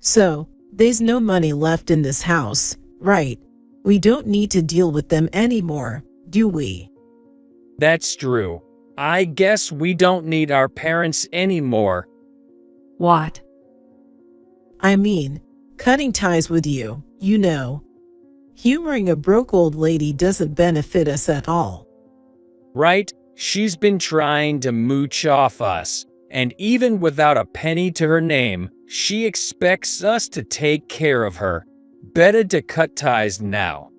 So, there's no money left in this house, right? We don't need to deal with them anymore, do we? That's true. I guess we don't need our parents anymore. What? I mean, cutting ties with you, you know. Humoring a broke old lady doesn't benefit us at all. Right? She's been trying to mooch off us, and even without a penny to her name, she expects us to take care of her. Better to cut ties now.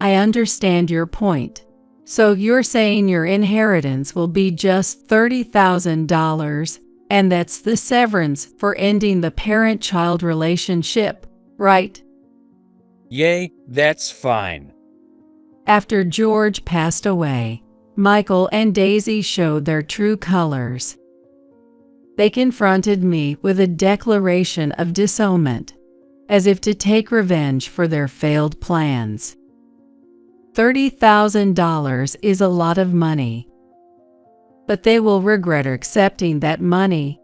I understand your point. So you're saying your inheritance will be just $30,000, and that's the severance for ending the parent-child relationship, right? Yay, that's fine. After George passed away, Michael and Daisy showed their true colors. They confronted me with a declaration of disownment, as if to take revenge for their failed plans. $30,000 is a lot of money, but they will regret accepting that money.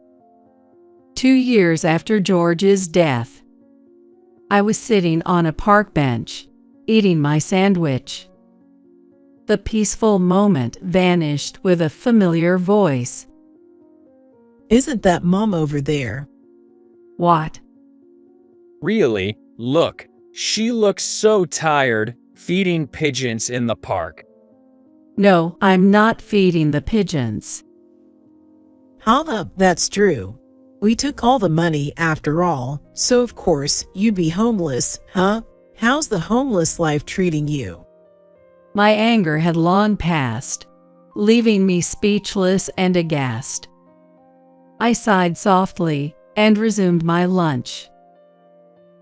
2 years after George's death, I was sitting on a park bench, eating my sandwich. The peaceful moment vanished with a familiar voice. Isn't that Mom over there? What? Really? Look, she looks so tired, feeding pigeons in the park. No, I'm not feeding the pigeons. That's true. We took all the money after all, so of course you'd be homeless, huh? How's the homeless life treating you? My anger had long passed, leaving me speechless and aghast. I sighed softly and resumed my lunch.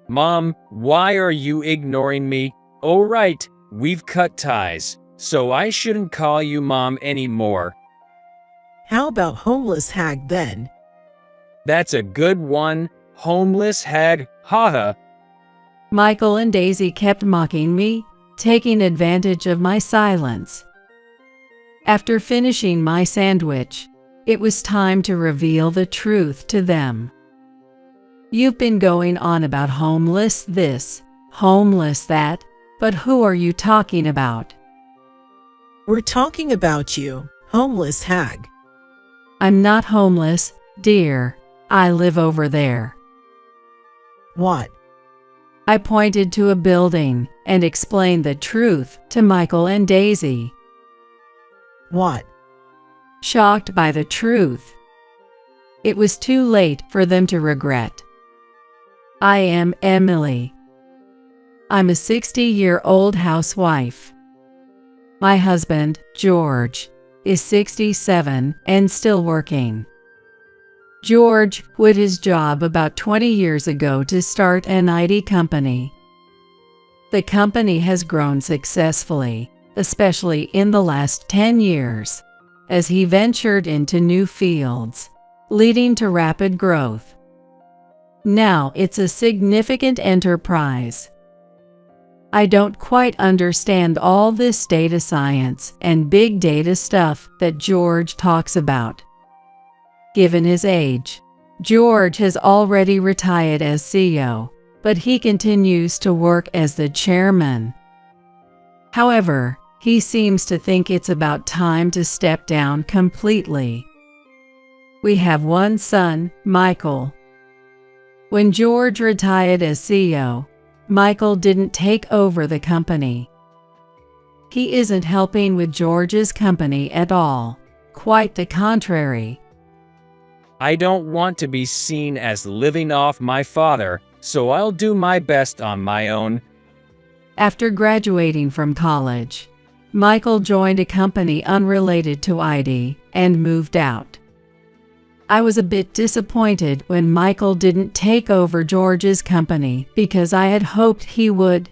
Mom, why are you ignoring me? Oh right, we've cut ties, so I shouldn't call you Mom anymore. How about homeless hag then? That's a good one, homeless hag, haha. Michael and Daisy kept mocking me, taking advantage of my silence. After finishing my sandwich, it was time to reveal the truth to them. You've been going on about homeless this, homeless that, but who are you talking about? We're talking about you, homeless hag. I'm not homeless, dear. I live over there. What? I pointed to a building and explained the truth to Michael and Daisy. What? Shocked by the truth, it was too late for them to regret. I am Emily. I'm a 60-year-old housewife. My husband, George, is 67 and still working. George quit his job about 20 years ago to start an IT company. The company has grown successfully, especially in the last 10 years, as he ventured into new fields, leading to rapid growth. Now it's a significant enterprise. I don't quite understand all this data science and big data stuff that George talks about. Given his age, George has already retired as CEO, but he continues to work as the chairman. However, he seems to think it's about time to step down completely. We have one son, Michael. When George retired as CEO, Michael didn't take over the company. He isn't helping with George's company at all, quite the contrary. I don't want to be seen as living off my father, so I'll do my best on my own. After graduating from college, Michael joined a company unrelated to IT and moved out. I was a bit disappointed when Michael didn't take over George's company because I had hoped he would.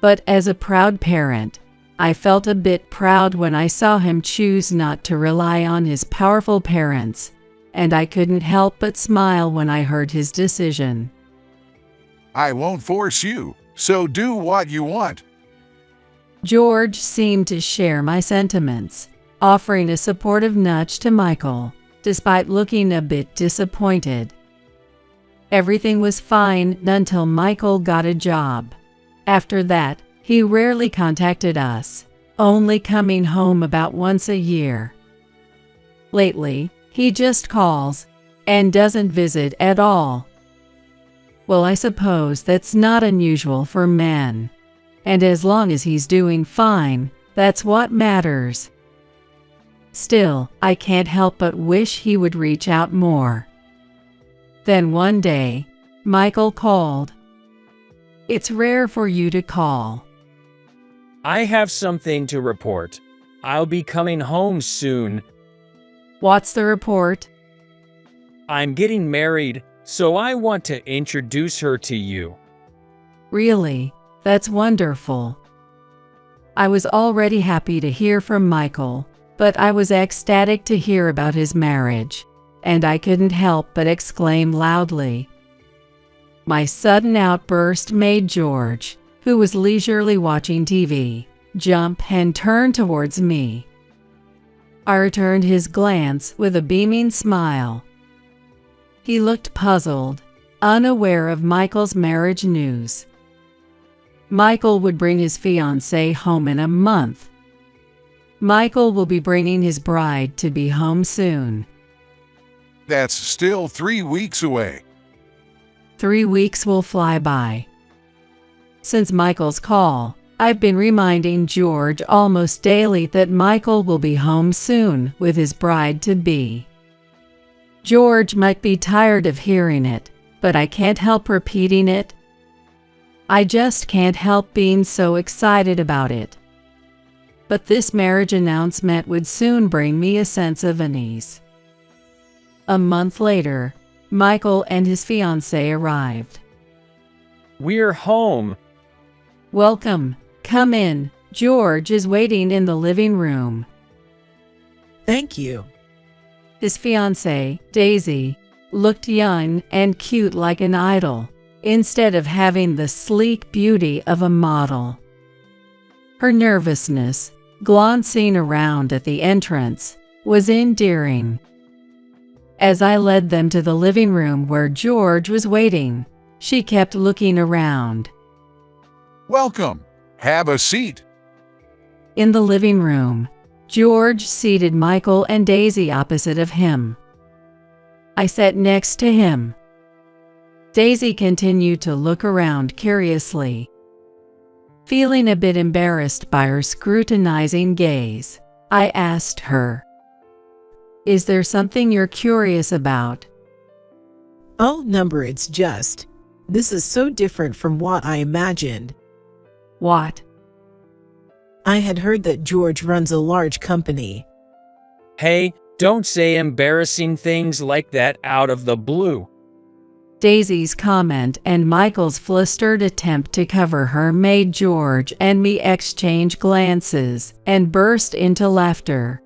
But as a proud parent, I felt a bit proud when I saw him choose not to rely on his powerful parents, and I couldn't help but smile when I heard his decision. I won't force you, so do what you want. George seemed to share my sentiments, offering a supportive nudge to Michael, despite looking a bit disappointed. Everything was fine until Michael got a job. After that, he rarely contacted us, only coming home about once a year. Lately, he just calls and doesn't visit at all. Well, I suppose that's not unusual for men. And as long as he's doing fine, that's what matters. Still, I can't help but wish he would reach out more. Then one day, Michael called. It's rare for you to call. I have something to report. I'll be coming home soon. What's the report? I'm getting married, so I want to introduce her to you. Really? That's wonderful. I was already happy to hear from Michael, but I was ecstatic to hear about his marriage, and I couldn't help but exclaim loudly. My sudden outburst made George, who was leisurely watching TV, jump and turn towards me. I returned his glance with a beaming smile. He looked puzzled, unaware of Michael's marriage news. Michael would bring his fiancée home in a month. Michael will be bringing his bride-to-be home soon. That's still 3 weeks away. 3 weeks will fly by. Since Michael's call, I've been reminding George almost daily that Michael will be home soon with his bride-to-be. George might be tired of hearing it, but I can't help repeating it. I just can't help being so excited about it. But this marriage announcement would soon bring me a sense of unease. A month later, Michael and his fiancée arrived. We're home. Welcome. Come in. George is waiting in the living room. Thank you. His fiancée, Daisy, looked young and cute like an idol, instead of having the sleek beauty of a model. Her nervousness, glancing around at the entrance, was endearing. As I led them to the living room where George was waiting, she kept looking around. Welcome. Have a seat. In the living room, George seated Michael and Daisy opposite of him. I sat next to him. Daisy continued to look around curiously. Feeling a bit embarrassed by her scrutinizing gaze, I asked her, "Is there something you're curious about?" Oh, number, it's just. This is so different from what I imagined. What? I had heard that George runs a large company. Hey, don't say embarrassing things like that out of the blue. Daisy's comment and Michael's flustered attempt to cover her made George and me exchange glances and burst into laughter.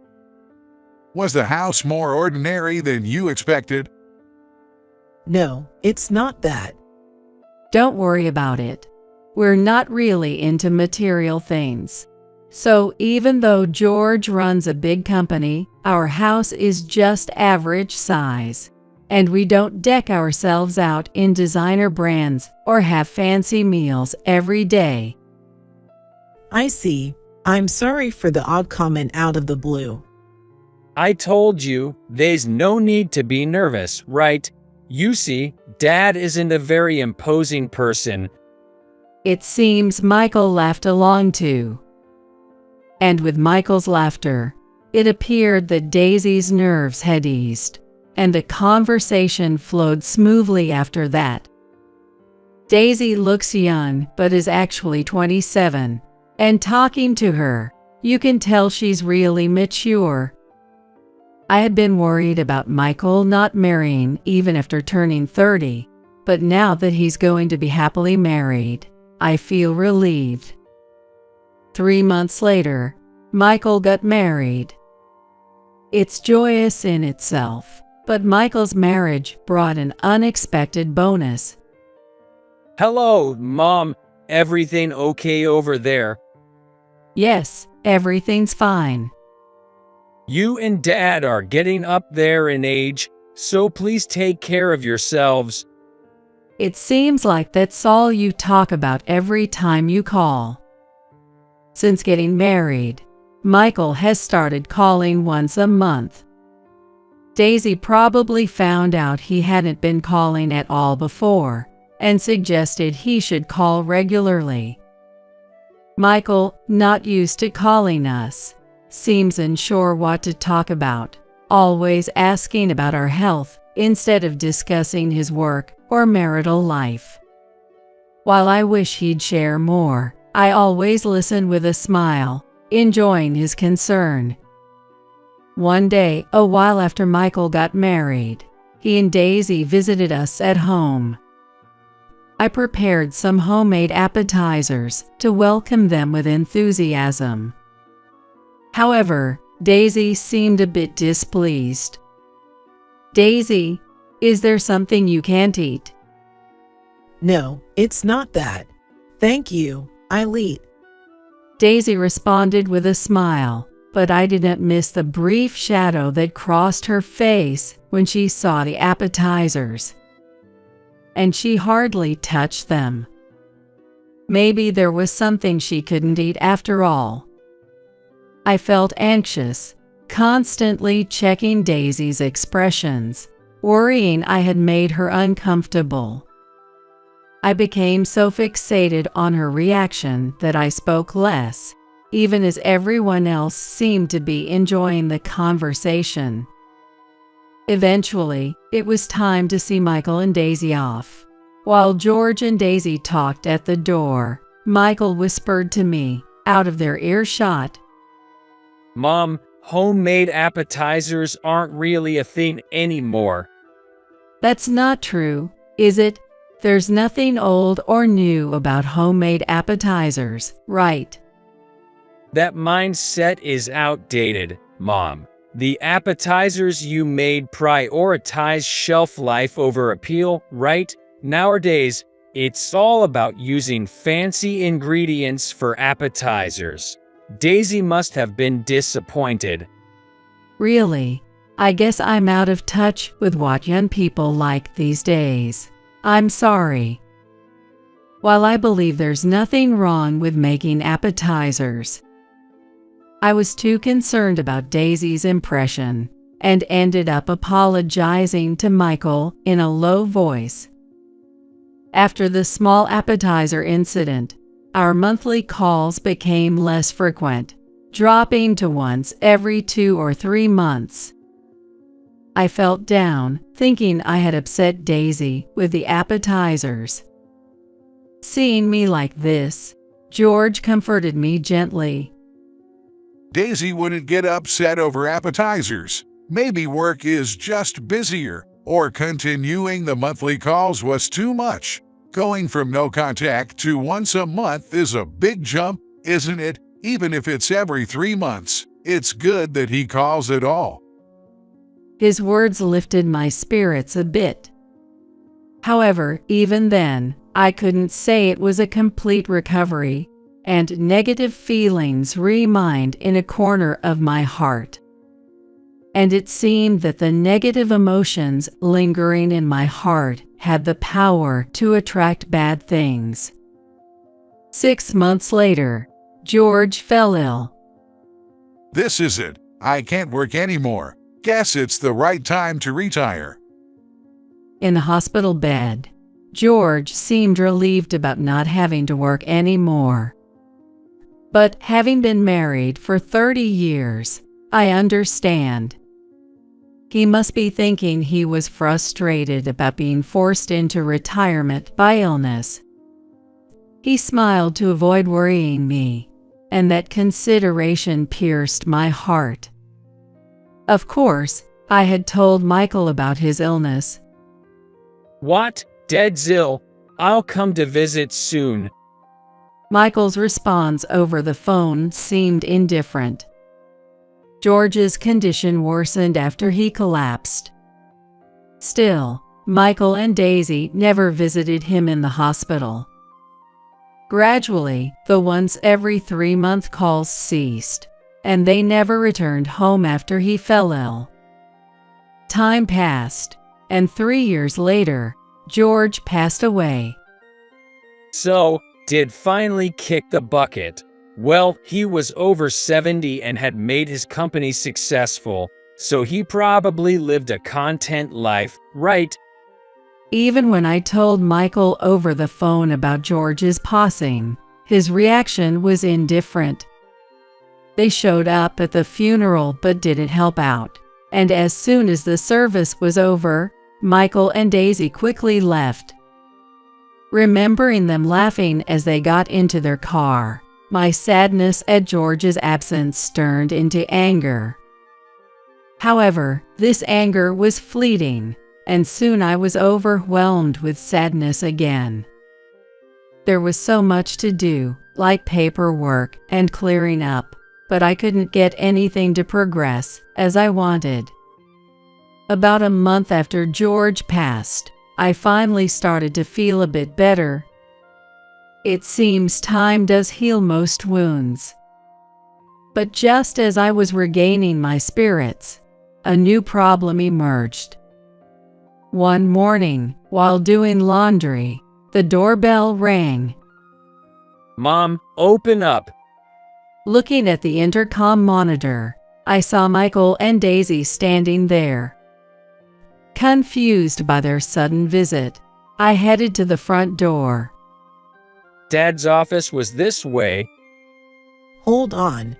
Was the house more ordinary than you expected? No, it's not that. Don't worry about it. We're not really into material things. So even though George runs a big company, our house is just average size. And we don't deck ourselves out in designer brands or have fancy meals every day. I see. I'm sorry for the odd comment out of the blue. I told you, there's no need to be nervous, right? You see, Dad isn't a very imposing person. It seems Michael laughed along too. And with Michael's laughter, it appeared that Daisy's nerves had eased, and the conversation flowed smoothly after that. Daisy looks young but is actually 27, and talking to her, you can tell she's really mature. I had been worried about Michael not marrying even after turning 30, but now that he's going to be happily married, I feel relieved. 3 months later, Michael got married. It's joyous in itself, but Michael's marriage brought an unexpected bonus. Hello, Mom. Everything okay over there? Yes, everything's fine. You and Dad are getting up there in age, so please take care of yourselves. It seems like that's all you talk about every time you call. Since getting married, Michael has started calling once a month. Daisy probably found out he hadn't been calling at all before and suggested he should call regularly. Michael, not used to calling us, seems unsure what to talk about, always asking about our health instead of discussing his work or marital life. While I wish he'd share more, I always listen with a smile, enjoying his concern. One day, a while after Michael got married, he and Daisy visited us at home. I prepared some homemade appetizers to welcome them with enthusiasm. However, Daisy seemed a bit displeased. "Daisy, is there something you can't eat?" No, it's not that. Thank you, I'll eat. Daisy responded with a smile, but I didn't miss the brief shadow that crossed her face when she saw the appetizers. And she hardly touched them. Maybe there was something she couldn't eat after all. I felt anxious, constantly checking Daisy's expressions, worrying I had made her uncomfortable. I became so fixated on her reaction that I spoke less, even as everyone else seemed to be enjoying the conversation. Eventually, it was time to see Michael and Daisy off. While George and Daisy talked at the door, Michael whispered to me, out of their earshot, Mom, homemade appetizers aren't really a thing anymore. "That's not true, is it? There's nothing old or new about homemade appetizers, right?" That mindset is outdated, Mom. The appetizers you made prioritize shelf life over appeal, right? Nowadays, it's all about using fancy ingredients for appetizers. Daisy must have been disappointed. Really? I guess I'm out of touch with what young people like these days. I'm sorry. While I believe there's nothing wrong with making appetizers, I was too concerned about Daisy's impression and ended up apologizing to Michael in a low voice. After the small appetizer incident, our monthly calls became less frequent, dropping to once every 2 or 3 months. I felt down, thinking I had upset Daisy with the appetizers. Seeing me like this, George comforted me gently. Daisy wouldn't get upset over appetizers. Maybe work is just busier, or continuing the monthly calls was too much. Going from no contact to once a month is a big jump, isn't it? Even if it's every 3 months, it's good that he calls at all. His words lifted my spirits a bit. However, even then, I couldn't say it was a complete recovery, and negative feelings remained in a corner of my heart. And it seemed that the negative emotions lingering in my heart had the power to attract bad things. 6 months later, George fell ill. This is it. I can't work anymore. Guess it's the right time to retire. In the hospital bed, George seemed relieved about not having to work anymore. But having been married for 30 years, I understand. He must be thinking he was frustrated about being forced into retirement by illness. He smiled to avoid worrying me, and that consideration pierced my heart. Of course, I had told Michael about his illness. What? Dead ill? I'll come to visit soon. Michael's response over the phone seemed indifferent. George's condition worsened after he collapsed. Still, Michael and Daisy never visited him in the hospital. Gradually, the once every 3-month calls ceased, and they never returned home after he fell ill. Time passed, and 3 years later, George passed away. So, did finally kick the bucket. Well, he was over 70 and had made his company successful, so he probably lived a content life, right? Even when I told Michael over the phone about George's passing, his reaction was indifferent. They showed up at the funeral but didn't help out, and as soon as the service was over, Michael and Daisy quickly left. Remembering them laughing as they got into their car, my sadness at George's absence turned into anger. However, this anger was fleeting, and soon I was overwhelmed with sadness again. There was so much to do, like paperwork and clearing up, but I couldn't get anything to progress as I wanted. About a month after George passed, I finally started to feel a bit better. It seems time does heal most wounds. But just as I was regaining my spirits, a new problem emerged. One morning, while doing laundry, the doorbell rang. Mom, open up. Looking at the intercom monitor, I saw Michael and Daisy standing there. Confused by their sudden visit, I headed to the front door. Dad's office was this way. Hold on.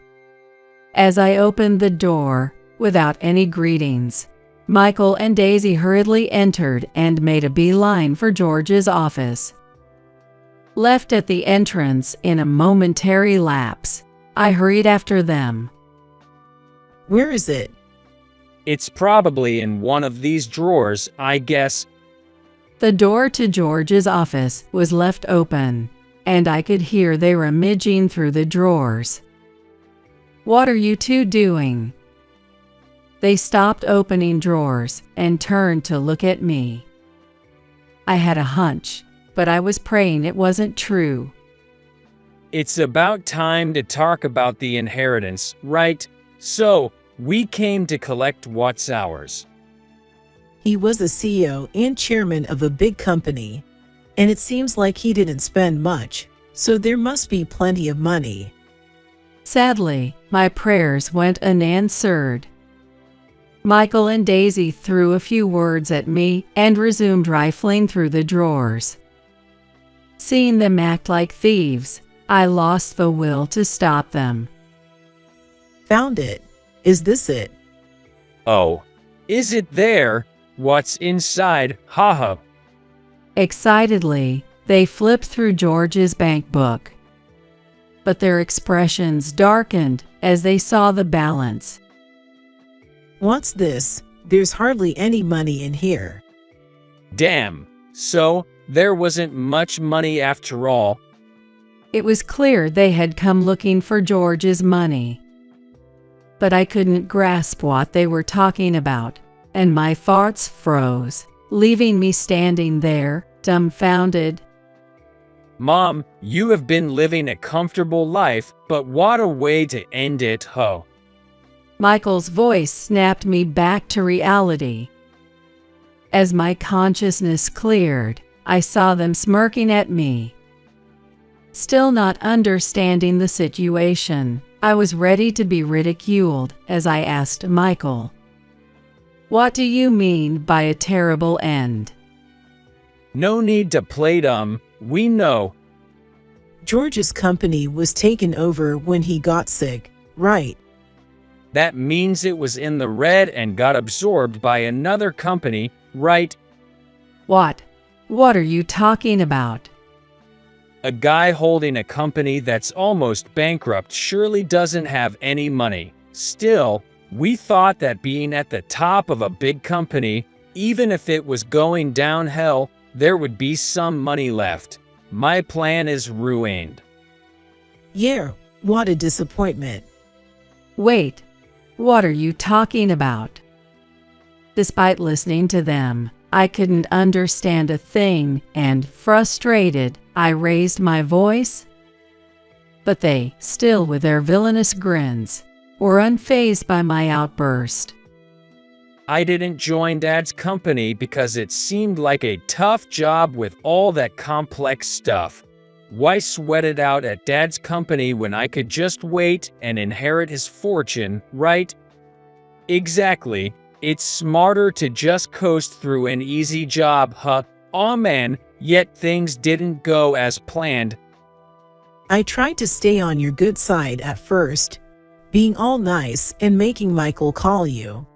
As I opened the door, without any greetings, Michael and Daisy hurriedly entered and made a beeline for George's office. Left at the entrance in a momentary lapse, I hurried after them. Where is it? It's probably in one of these drawers, I guess. The door to George's office was left open, and I could hear they were rummaging through the drawers. "What are you two doing?" They stopped opening drawers and turned to look at me. I had a hunch, but I was praying it wasn't true. It's about time to talk about the inheritance, right? So, we came to collect what's ours. He was the CEO and chairman of a big company, and it seems like he didn't spend much, so there must be plenty of money. Sadly, my prayers went unanswered. Michael and Daisy threw a few words at me and resumed rifling through the drawers. Seeing them act like thieves, I lost the will to stop them. Found it. Is this it? Oh, is it there? What's inside? Haha. Excitedly, they flipped through George's bank book. But their expressions darkened as they saw the balance. What's this? There's hardly any money in here. Damn. So, there wasn't much money after all. It was clear they had come looking for George's money. But I couldn't grasp what they were talking about, and my thoughts froze, leaving me standing there, dumbfounded. Mom, you have been living a comfortable life, but what a way to end it, ho. Michael's voice snapped me back to reality. As my consciousness cleared, I saw them smirking at me. Still not understanding the situation, I was ready to be ridiculed as I asked Michael, "What do you mean by a terrible end?" No need to play dumb, we know. George's company was taken over when he got sick, right? That means it was in the red and got absorbed by another company, right? What? What are you talking about? A guy holding a company that's almost bankrupt surely doesn't have any money. Still, we thought that being at the top of a big company, even if it was going downhill, there would be some money left. My plan is ruined. Yeah, what a disappointment. Wait, what are you talking about? Despite listening to them, I couldn't understand a thing, and frustrated, I raised my voice. But they, still with their villainous grins, were unfazed by my outburst. I didn't join Dad's company because it seemed like a tough job with all that complex stuff. Why sweat it out at Dad's company when I could just wait and inherit his fortune, right? Exactly. It's smarter to just coast through an easy job, huh? Aw man, yet things didn't go as planned. I tried to stay on your good side at first, being all nice and making Michael call you.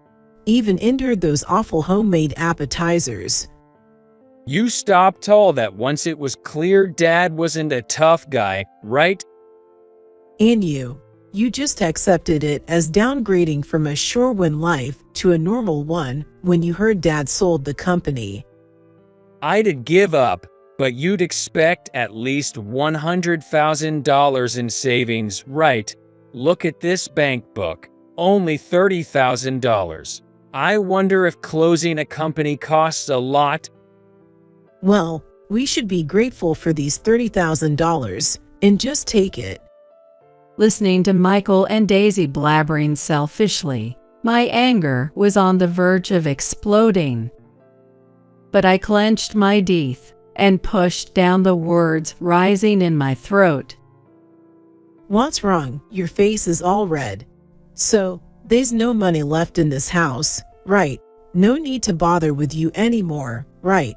Even endured those awful homemade appetizers. You stopped all that once it was clear Dad wasn't a tough guy, right? And you just accepted it as downgrading from a sure-win life to a normal one when you heard Dad sold the company. I'd give up, but you'd expect at least $100,000 in savings, right? Look at this bank book, only $30,000. I wonder if closing a company costs a lot. Well, we should be grateful for these $30,000 and just take it. Listening to Michael and Daisy blabbering selfishly, my anger was on the verge of exploding. But I clenched my teeth and pushed down the words rising in my throat. What's wrong? Your face is all red. So, there's no money left in this house, right? No need to bother with you anymore, right?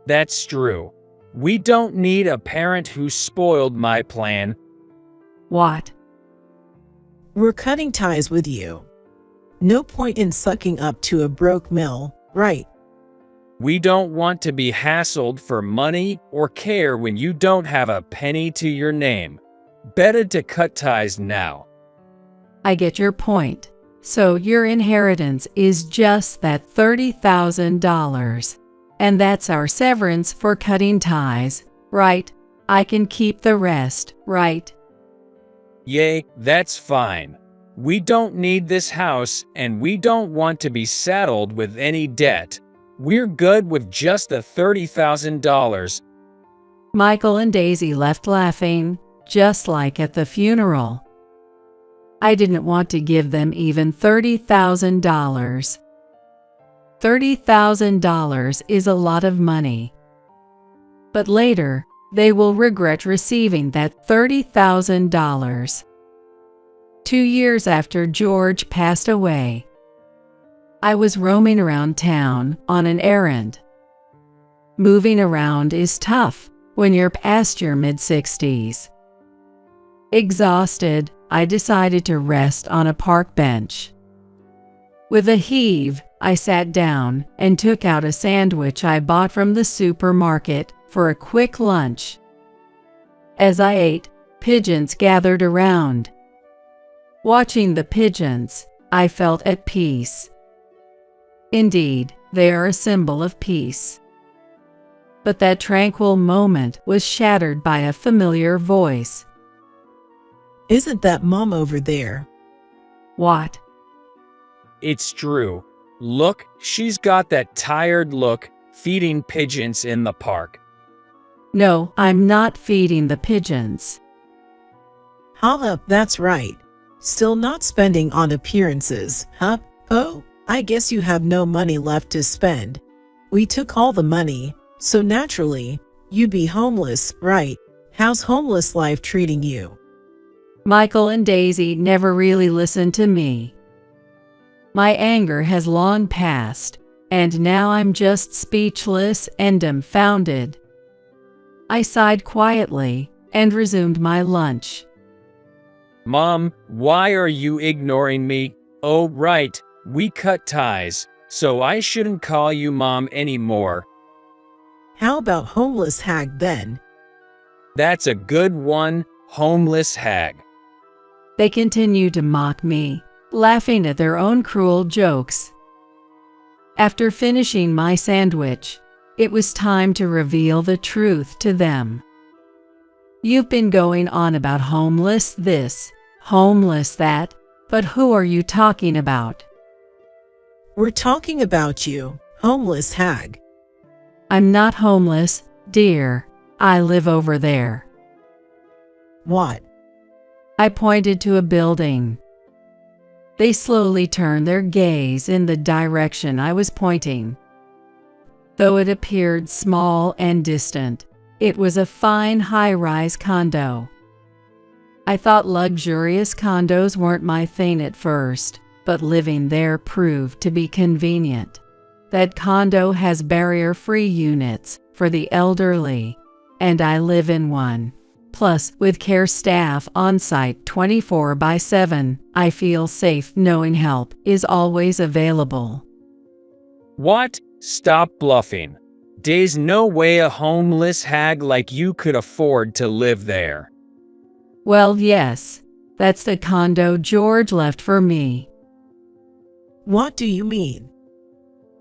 That's true. We don't need a parent who spoiled my plan. What? We're cutting ties with you. No point in sucking up to a broke mill, right? We don't want to be hassled for money or care when you don't have a penny to your name. Better to cut ties now. I get your point. So your inheritance is just that $30,000. And that's our severance for cutting ties, right? I can keep the rest, right? Yay, that's fine. We don't need this house and we don't want to be saddled with any debt. We're good with just the $30,000. Michael and Daisy left laughing, just like at the funeral. I didn't want to give them even $30,000. $30,000 is a lot of money. But later, they will regret receiving that $30,000. 2 years after George passed away, I was roaming around town on an errand. Moving around is tough when you're past your mid-60s. Exhausted, I decided to rest on a park bench. With a heave, I sat down and took out a sandwich I bought from the supermarket for a quick lunch. As I ate, pigeons gathered around. Watching the pigeons, I felt at peace. Indeed, they are a symbol of peace. But that tranquil moment was shattered by a familiar voice. Isn't that Mom over there? What? It's true. Look, she's got that tired look, feeding pigeons in the park. No, I'm not feeding the pigeons. Huh, that's right. Still not spending on appearances, huh? Oh, I guess you have no money left to spend. We took all the money, so naturally, you'd be homeless, right? How's homeless life treating you? Michael and Daisy never really listened to me. My anger has long passed, and now I'm just speechless and dumbfounded. I sighed quietly and resumed my lunch. Mom, why are you ignoring me? Oh, right, we cut ties, so I shouldn't call you Mom anymore. How about homeless hag then? That's a good one, homeless hag. They continued to mock me, laughing at their own cruel jokes. After finishing my sandwich, it was time to reveal the truth to them. You've been going on about homeless this, homeless that, but who are you talking about? We're talking about you, homeless hag. I'm not homeless, dear. I live over there. What? I pointed to a building. They slowly turned their gaze in the direction I was pointing. Though it appeared small and distant, it was a fine high-rise condo. I thought luxurious condos weren't my thing at first, but living there proved to be convenient. That condo has barrier-free units for the elderly, and I live in one. Plus, with care staff on site 24/7, I feel safe knowing help is always available. What? Stop bluffing. There's no way a homeless hag like you could afford to live there. Well, yes, that's the condo George left for me. What do you mean?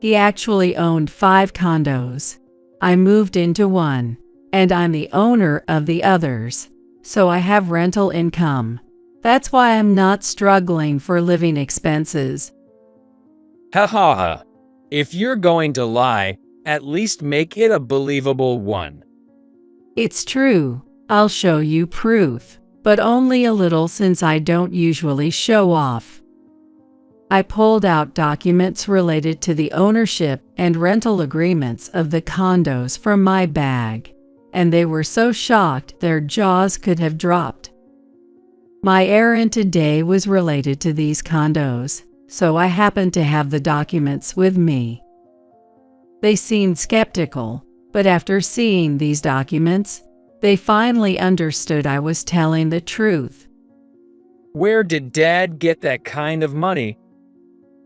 He actually owned 5 condos. I moved into one, and I'm the owner of the others, so I have rental income. That's why I'm not struggling for living expenses. Ha ha ha. If you're going to lie, at least make it a believable one. It's true. I'll show you proof, but only a little since I don't usually show off. I pulled out documents related to the ownership and rental agreements of the condos from my bag, and they were so shocked their jaws could have dropped. My errand today was related to these condos, so I happened to have the documents with me. They seemed skeptical, but after seeing these documents, they finally understood I was telling the truth. Where did Dad get that kind of money?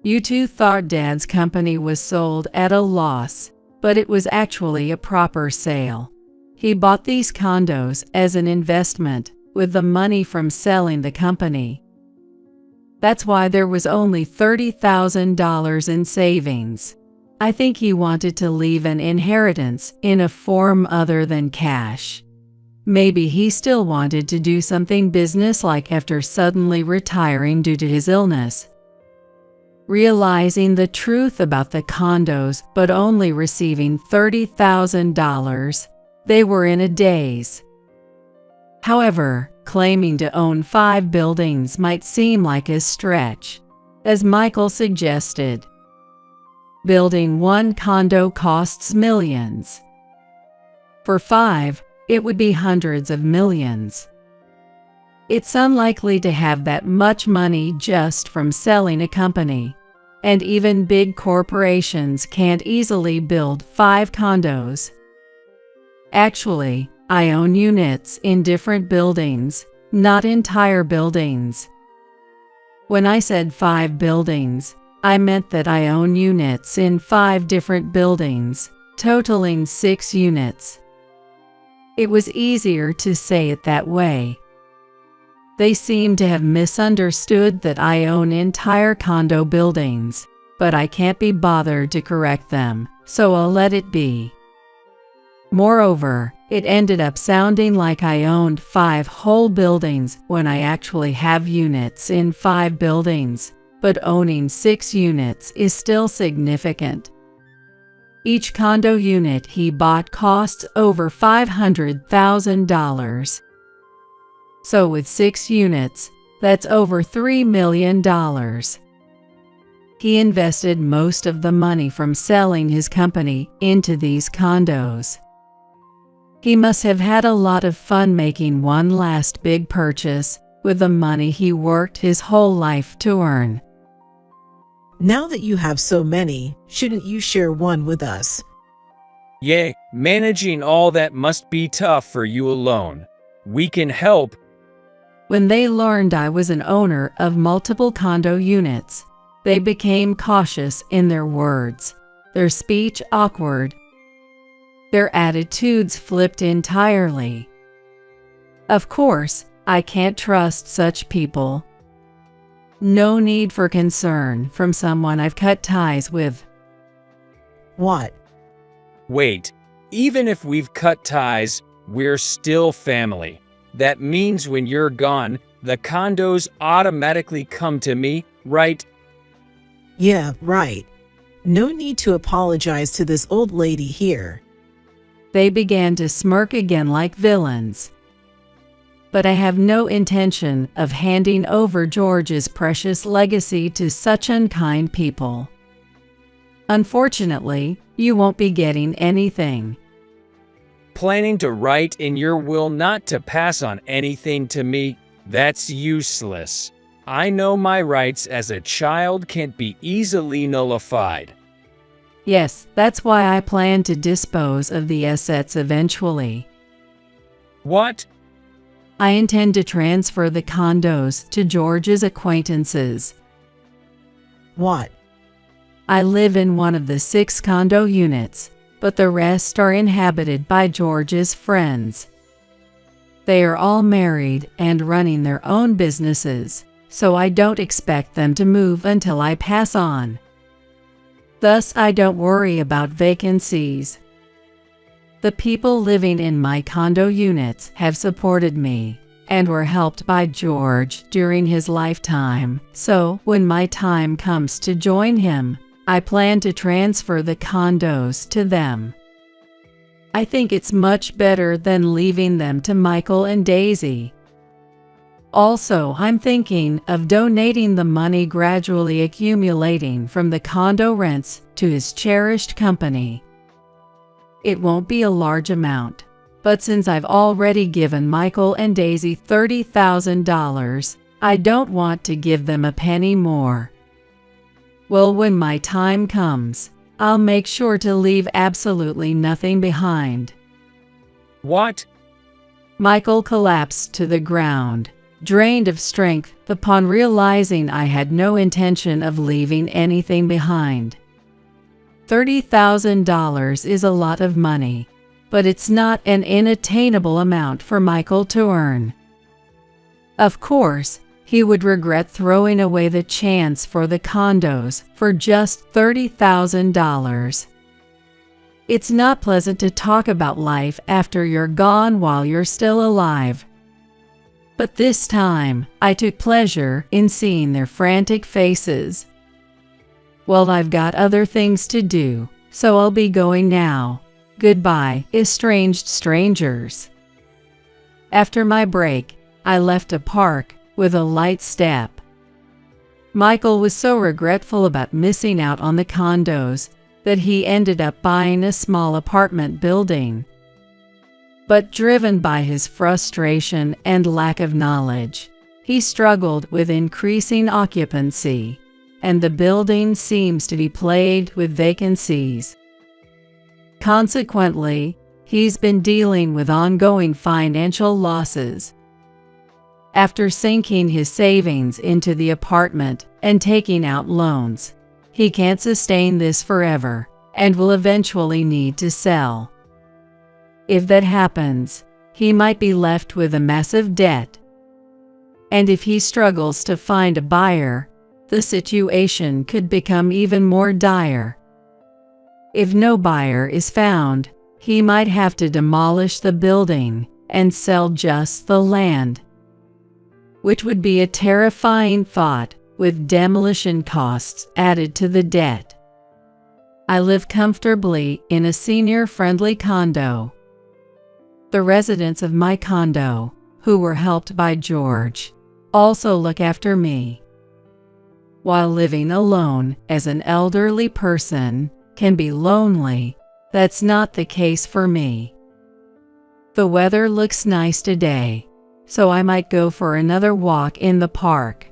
You two thought Dad's company was sold at a loss, but it was actually a proper sale. He bought these condos as an investment with the money from selling the company. That's why there was only $30,000 in savings. I think he wanted to leave an inheritance in a form other than cash. Maybe he still wanted to do something business-like after suddenly retiring due to his illness. Realizing the truth about the condos but only receiving $30,000, they were in a daze. However, claiming to own 5 buildings might seem like a stretch, as Michael suggested. Building one condo costs millions. For 5, it would be hundreds of millions. It's unlikely to have that much money just from selling a company, and even big corporations can't easily build 5 condos. Actually, I own units in different buildings, not entire buildings. When I said 5 buildings, I meant that I own units in 5 different buildings, totaling 6 units. It was easier to say it that way. They seem to have misunderstood that I own entire condo buildings, but I can't be bothered to correct them, so I'll let it be. Moreover, it ended up sounding like I owned 5 whole buildings when I actually have units in 5 buildings, but owning 6 units is still significant. Each condo unit he bought costs over $500,000. So with 6 units, that's over $3 million. He invested most of the money from selling his company into these condos. He must have had a lot of fun making one last big purchase with the money he worked his whole life to earn. Now that you have so many, shouldn't you share one with us? Yeah, managing all that must be tough for you alone. We can help. When they learned I was an owner of multiple condo units, they became cautious in their words, their speech awkward. Their attitudes flipped entirely. Of course, I can't trust such people. No need for concern from someone I've cut ties with. What? Wait, even if we've cut ties, we're still family. That means when you're gone, the condos automatically come to me, right? Yeah, right. No need to apologize to this old lady here. They began to smirk again like villains. but I have no intention of handing over George's precious legacy to such unkind people. Unfortunately, you won't be getting anything. Planning to write in your will not to pass on anything to me? That's useless. I know my rights as a child can't be easily nullified. Yes, that's why I plan to dispose of the assets eventually. What? I intend to transfer the condos to George's acquaintances. What? I live in one of the 6 condo units, but the rest are inhabited by George's friends. They are all married and running their own businesses, so I don't expect them to move until I pass on. Thus, I don't worry about vacancies. The people living in my condo units have supported me and were helped by George during his lifetime, so when my time comes to join him, I plan to transfer the condos to them. I think it's much better than leaving them to Michael and Daisy. Also, I'm thinking of donating the money gradually accumulating from the condo rents to his cherished company. It won't be a large amount, but since I've already given Michael and Daisy $30,000, I don't want to give them a penny more. Well, when my time comes, I'll make sure to leave absolutely nothing behind. What? Michael collapsed to the ground, drained of strength upon realizing I had no intention of leaving anything behind. $30,000 is a lot of money, but it's not an unattainable amount for Michael to earn. Of course, he would regret throwing away the chance for the condos for just $30,000. It's not pleasant to talk about life after you're gone while you're still alive. But this time, I took pleasure in seeing their frantic faces. Well, I've got other things to do, so I'll be going now. Goodbye, estranged strangers. After my break, I left a park with a light step. Michael was so regretful about missing out on the condos that he ended up buying a small apartment building. But driven by his frustration and lack of knowledge, he struggled with increasing occupancy, and the building seems to be plagued with vacancies. Consequently, he's been dealing with ongoing financial losses. After sinking his savings into the apartment and taking out loans, he can't sustain this forever and will eventually need to sell. If that happens, he might be left with a massive debt. And if he struggles to find a buyer, the situation could become even more dire. If no buyer is found, he might have to demolish the building and sell just the land, which would be a terrifying thought with demolition costs added to the debt. I live comfortably in a senior-friendly condo. The residents of my condo, who were helped by George, also look after me. While living alone as an elderly person can be lonely, that's not the case for me. The weather looks nice today, so I might go for another walk in the park.